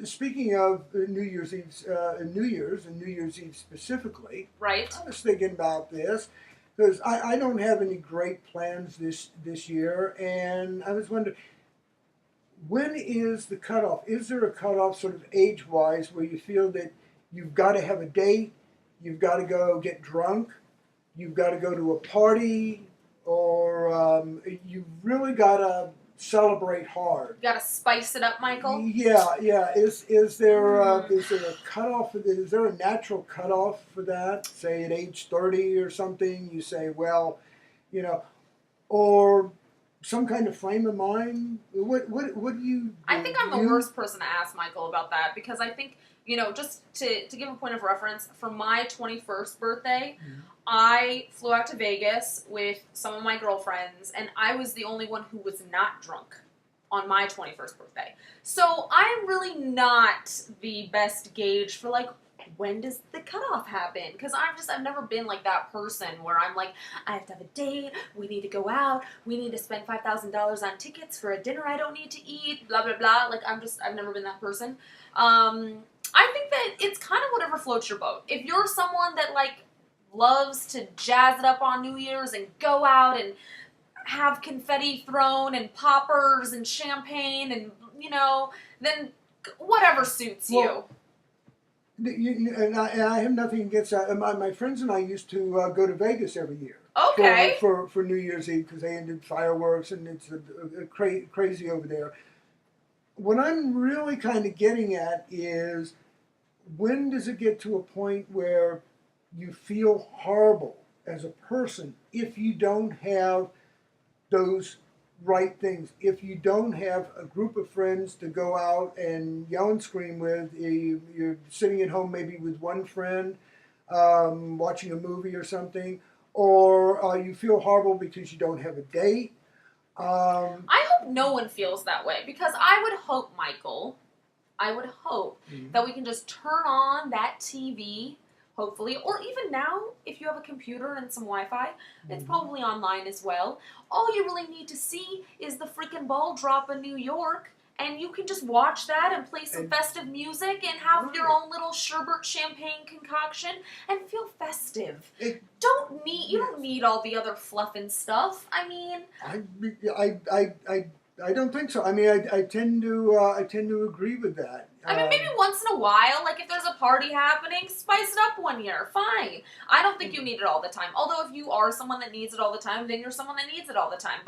speaking of New Year's Eve, New Year's and New Year's Eve specifically, Right. I was thinking about this because I don't have any great plans this year, and I was wondering, when is the cutoff? Is there a cutoff, sort of age-wise, where you feel that you've got to have a date, you've got to go get drunk, you've got to go to a party, or you've really got to celebrate hard? You gotta spice it up, Michael. Yeah. Is there a cutoff? Is there a natural cutoff for that? Say at age 30 or something, you say, well, or some kind of frame of mind. What do you do? I think I'm the worst person to ask Michael about that because I think, just to give a point of reference, for my 21st birthday, I flew out to Vegas with some of my girlfriends, and I was the only one who was not drunk on my 21st birthday. So I'm really not the best gauge for, when does the cutoff happen? Because I've never been like that person where I'm like, I have to have a date, we need to go out, we need to spend $5,000 on tickets for a dinner I don't need to eat, blah, blah, blah. I've never been that person. I think that it's kind of whatever floats your boat. If you're someone that, loves to jazz it up on New Year's and go out and have confetti thrown and poppers and champagne and, then whatever suits you. And I have nothing against that. My friends and I used to go to Vegas every year. Okay. For New Year's Eve because they ended fireworks and it's crazy over there. What I'm really kind of getting at is, when does it get to a point where you feel horrible as a person if you don't have those right things? If you don't have a group of friends to go out and yell and scream with, you're sitting at home maybe with one friend, watching a movie or something, or you feel horrible because you don't have a date. I hope no one feels that way because I would hope, Michael, that we can just turn on that TV, hopefully, or even now, if you have a computer and some Wi-Fi, it's probably online as well. All you really need to see is the freaking ball drop in New York, and you can just watch that and play some festive music and have your own little sherbet champagne concoction and feel festive. You don't need all the other fluff and stuff. I mean, I don't think so. I mean, I tend to agree with that. I mean, maybe once in a while, if there's a party happening, spice it up one year, fine. I don't think you need it all the time. Although if you are someone that needs it all the time, then you're someone that needs it all the time.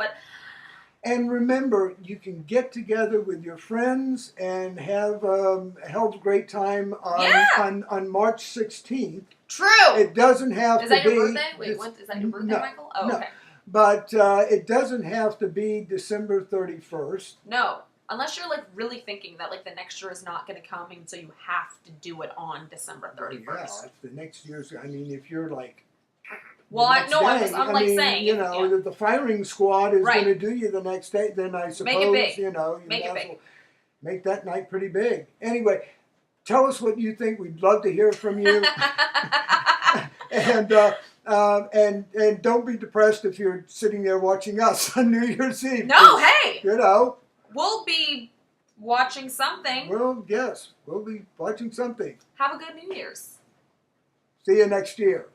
And remember, you can get together with your friends and have a hell of a great time on March 16th. True. It doesn't have to be... Is that your birthday? Wait, is that your birthday, Michael? Oh, no. Okay. But it doesn't have to be December 31st. No. Unless you're, really thinking that, the next year is not going to come, and so you have to do it on December 31st. Yeah, if the next year's... I mean, if you're, Well, I'm saying... the firing squad is going to do you the next day, then I suppose, Make it big. you Make it big. Make that night pretty big. Anyway, tell us what you think. We'd love to hear from you. And don't be depressed if you're sitting there watching us on New Year's Eve. No, hey! We'll be watching something. Well, yes, we'll be watching something. Have a good New Year's. See you next year.